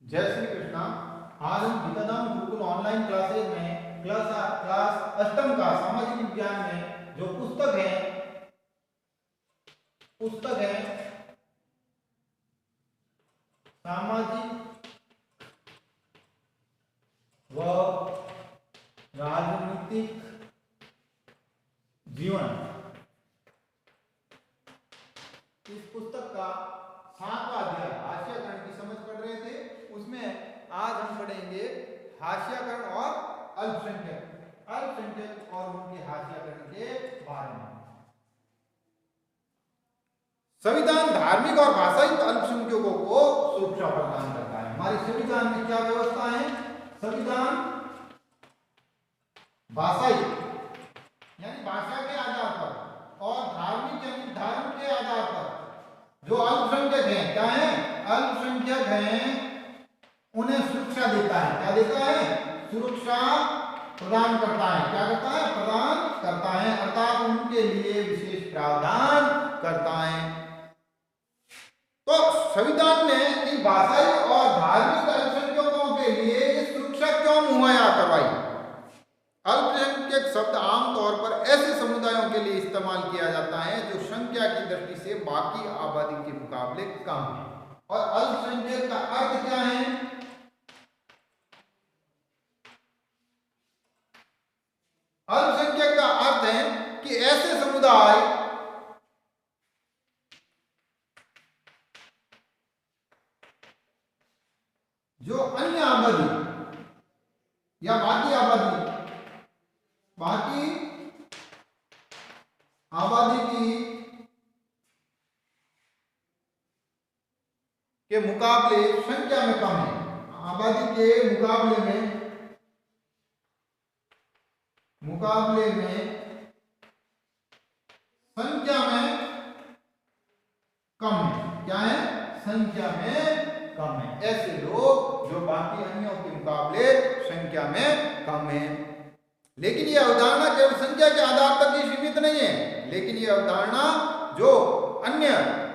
जय श्री कृष्णा। आज हम गीताधाम गुरुकुल ऑनलाइन क्लासेज में क्लास अष्टम का सामाजिक विज्ञान में जो पुस्तक है सामाजिक व राजनीतिक जीवन, इस पुस्तक का 7वां अध्याय हास्यकरण की समझ पढ़ रहे थे। उसमें आज हम पढ़ेंगे हास्यकरण और अल्पसंख्यक और उनके हास्यकरण के बारे में। संविधान धार्मिक और भाषाई अल्पसंख्यकों को सुरक्षा प्रदान करता है। हमारे संविधान में क्या व्यवस्था है? संविधान भाषाई यानी भाषा के आधार पर और धार्मिक यानी धर्म के आधार पर जो अल्पसंख्यक हैं, क्या है? अल्पसंख्यक हैं, उन्हें सुरक्षा देता है। क्या देता है? सुरक्षा प्रदान करता है। क्या करता है? प्रदान करता है, अर्थात उनके लिए विशेष प्रावधान करता है। तो संविधान ने इन भाषाई और धार्मिक अल्पसंख्यकों के लिए सुरक्षा क्यों मुहैया करवाई? अल्पसंख्यक शब्द आमतौर पर ऐसे समुदायों के लिए इस्तेमाल किया जाता है जो संख्या की दृष्टि से बाकी आबादी के मुकाबले कम है। और अल्पसंख्यक का अर्थ क्या है? अल्पसंख्यक का अर्थ है कि ऐसे समुदाय जो अन्य आबादी या बाकी आबादी की के मुकाबले संख्या में कम है। आबादी के मुकाबले में संख्या में कम है। क्या है? संख्या में कम है। ऐसे लोग जो बाकी अन्यों के मुकाबले संख्या में कम है। लेकिन यह अवधारणा केवल संख्या के आधार तक ही सीमित नहीं है, लेकिन यह अवधारणा जो अन्य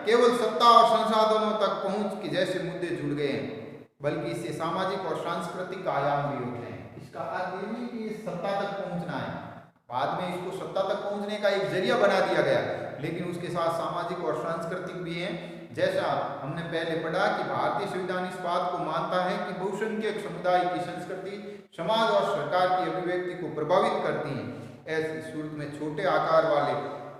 केवल सत्ता और संसाधनों तक पहुंच के जैसे मुद्दे जुड़ गए हैं, बल्कि इससे सामाजिक और सांस्कृतिक आयाम भी होते हैं। इसका अर्थ ये नहीं कि सत्ता तक पहुंचना है, बाद में इसको सत्ता तक पहुंचने का एक जरिया बना दिया गया, लेकिन उसके साथ सामाजिक और सांस्कृतिक भी हैं। जैसा हमने पहले पढ़ा कि भारतीय संविधान इस बात को मानता है कि बहुसंख्यक समुदाय की संस्कृति समाज और सरकार की अभिव्यक्ति को प्रभावित करती है। ऐसी सूरत में छोटे आकार वाले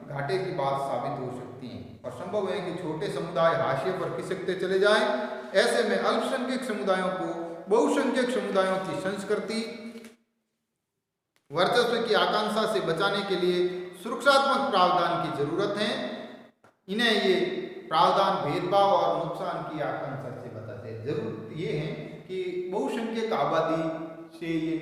घाटे की बात साबित हो सकती है और संभव है कि छोटे समुदाय हाशिए पर खिसकते चले जाएं। ऐसे में अल्पसंख्यक समुदायों को बहुसंख्यक समुदायों की संस्कृति वर्चस्व की आकांक्षा से बचाने के लिए सुरक्षात्मक प्रावधान की जरूरत है। इन्हें ये प्रावधान भेदभाव और नुकसान की आकांक्षा से बचाते हैं। जरूरत ये है कि बहुसंख्यक आबादी से ये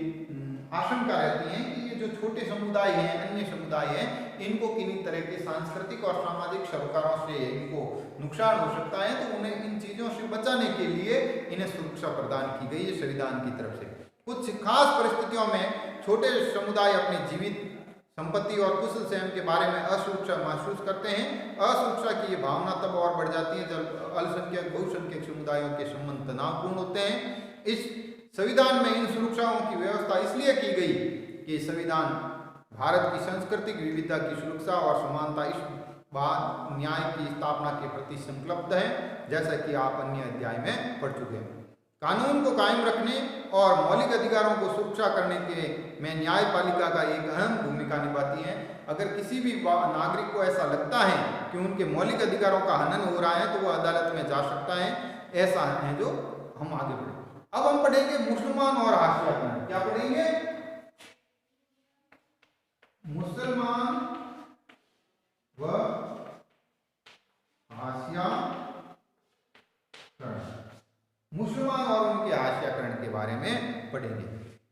आशंका रहती है कि ये जो छोटे समुदाय हैं, अन्य समुदाय हैं, इनको किन्हीं तरह के सांस्कृतिक और सामाजिक सरोकारों से इनको नुकसान हो सकता है। तो उन्हें इन चीज़ों से बचाने के लिए इन्हें सुरक्षा प्रदान की गई है संविधान की तरफ से। कुछ खास परिस्थितियों में छोटे समुदाय अपने जीवित संपत्ति और कुशल स्वयं के बारे में असुरक्षा महसूस करते हैं। असुरक्षा की ये भावना तब और बढ़ जाती है जब अल्पसंख्यक बहुसंख्यक समुदायों के संबंध तनावपूर्ण होते हैं। इस संविधान में इन सुरक्षाओं की व्यवस्था इसलिए की गई कि संविधान भारत की सांस्कृतिक विविधता की सुरक्षा और समानता इस बात न्याय की स्थापना के प्रति संकल्प है, जैसा कि आप अन्य अध्याय में पढ़ चुके हैं। कानून को कायम रखने और मौलिक अधिकारों को सुरक्षा करने के में न्यायपालिका का एक अहम भूमिका निभाती है। अगर किसी भी नागरिक को ऐसा लगता है कि उनके मौलिक अधिकारों का हनन हो रहा है तो वो अदालत में जा सकता है। ऐसा है जो हम आगे बढ़ेंगे। अब हम पढ़ेंगे मुसलमान और हास्यकरण। क्या पढ़ेंगे? मुसलमान व हास्यकरण। मुसलमान और उनके हास्यकरण के बारे में पढ़ेंगे।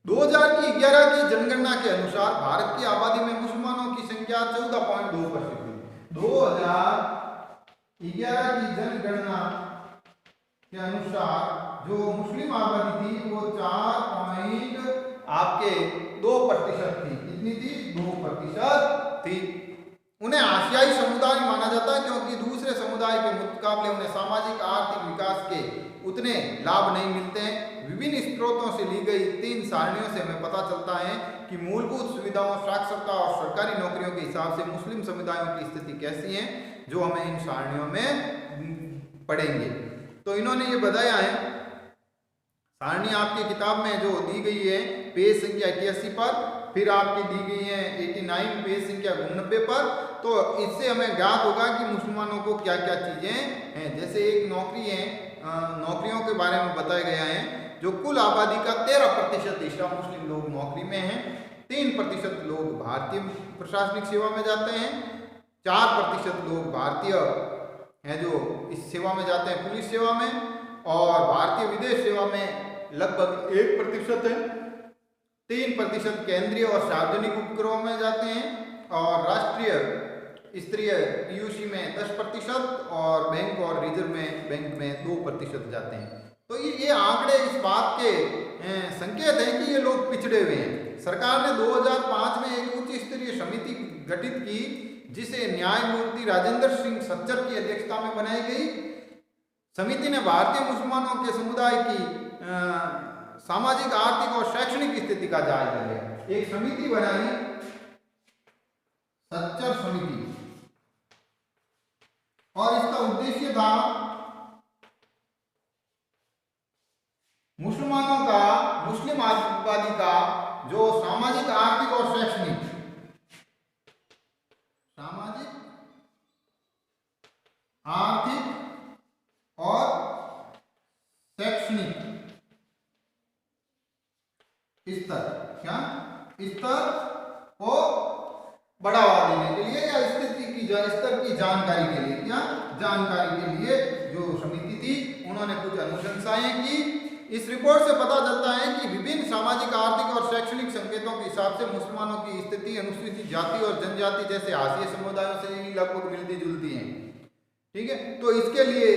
2011 की जनगणना के अनुसार भारत की आबादी में मुसलमानों की संख्या 14.2% थी। 2011 की जनगणना के अनुसार जो मुस्लिम आबादी थी वो 4.2% थी। कितनी थी? 2% थी। उन्हें आशियाई समुदाय माना जाता है क्योंकि दूसरे समुदाय के मुकाबले उन्हें सामाजिक आर्थिक विकास के उतने लाभ नहीं मिलते हैं। विभिन्न स्रोतों से ली गई 3 सारणियों से हमें पता चलता है कि मूलभूत सुविधाओं, साक्षरता और सरकारी नौकरियों के हिसाब से मुस्लिम समुदायों की स्थिति कैसी है, जो हमें इन सारणियों में पढ़ेंगे। तो इन्होंने ये बताया है, सारणी आपकी किताब में जो दी गई है पेज संख्या 81 पर, फिर आपकी दी गई है 89 पेज संख्या 89 पर। तो इससे हमें ज्ञात होगा कि मुसलमानों को क्या क्या चीज़ें हैं। जैसे एक नौकरी है, नौकरियों के बारे में बताया गया है, जो कुल आबादी का 13% हिस्सा मुस्लिम लोग नौकरी में हैं, 3% लोग भारतीय प्रशासनिक सेवा में जाते हैं, 4% लोग भारतीय हैं जो इस सेवा में जाते हैं पुलिस सेवा में, और भारतीय विदेश सेवा में लगभग 1% है, 3% केंद्रीय और सार्वजनिक उपक्रमों में जाते हैं, और राष्ट्रीय स्तरीय पीयूसी में 10% और बैंक और रिजर्व में बैंक में 2% जाते हैं। तो ये आंकड़े इस बात के संकेत हैं कि ये लोग पिछड़े हुए हैं। सरकार ने 2005 में एक उच्च स्तरीय समिति गठित की जिसे न्यायमूर्ति राजेंद्र सिंह सच्चर की अध्यक्षता में बनाई गई। समिति ने भारतीय मुसलमानों के समुदाय की सामाजिक, आर्थिक और शैक्षणिक स्थिति का जायजा लिया। एक समिति बनाई, सच्चर समिति, और इसका उद्देश्य था मुसलमानों का, मुस्लिम आबादी का जो सामाजिक, आर्थिक और शैक्षणिक, सामाजिक, आर्थिक और शैक्षणिक स्तर को बढ़ावा देने के लिए या स्तर की जानकारी के लिए, क्या जानकारी के लिए जो समिति थी उन्होंने कुछ अनुशंसाएं की। इस रिपोर्ट से पता चलता है कि विभिन्न सामाजिक, आर्थिक और शैक्षणिक संकेतों के हिसाब से मुसलमानों की स्थिति अनुसूचित जाति और जनजाति जैसे हाशिए समुदायों से ही लगभग मिलती जुलती है। ठीक है, तो इसके लिए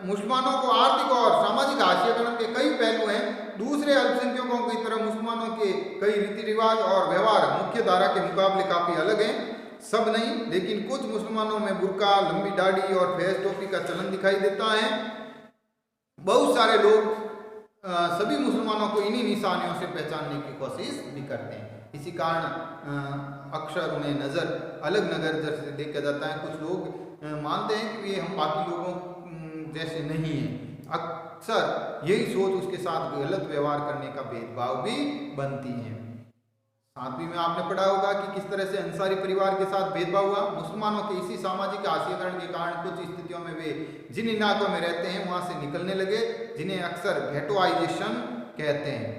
मुसलमानों को आर्थिक और सामाजिक हाशियाकरण के कई पहलू हैं। दूसरे अल्पसंख्यकों की तरह मुसलमानों के कई रीति रिवाज और व्यवहार मुख्य धारा के मुकाबले काफ़ी अलग हैं। सब नहीं, लेकिन कुछ मुसलमानों में बुर्का, लंबी दाढ़ी और फैज टोपी का चलन दिखाई देता है। बहुत सारे लोग सभी मुसलमानों को इन्हीं निशानियों से पहचानने की कोशिश भी करते हैं। इसी कारण अक्सर उन्हें अलग नज़र से देखा जाता है। कुछ लोग मानते हैं कि ये हम बाकी लोगों जैसे नहीं हैं। अक्सर यही सोच उसके साथ गलत व्यवहार करने का भेदभाव भी बनती है। 7वीं में आपने पढ़ा होगा कि किस तरह से अंसारी परिवार के साथ भेदभाव हुआ। मुसलमानों के इसी सामाजिक हाशियाकरण के कारण कुछ स्थितियों में वे जिन इलाकों में रहते हैं वहां से निकलने लगे, जिन्हें अक्सर घेटोआइजेशन कहते हैं।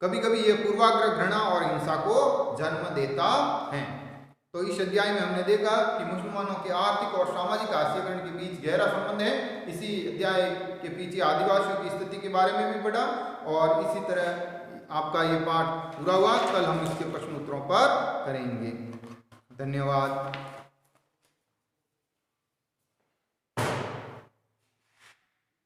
कभी कभी ये पूर्वाग्रह, घृणा और हिंसा को जन्म देता है। तो इस अध्याय में हमने देखा कि मुसलमानों के आर्थिक और सामाजिक हाशियाकरण के बीच गहरा संबंध है। इसी अध्याय के पीछे आदिवासियों की स्थिति के बारे में भी पढ़ा, और इसी तरह आपका ये पाठ पूरा हुआ। कल हम इसके प्रश्न उत्तरों पर करेंगे। धन्यवाद।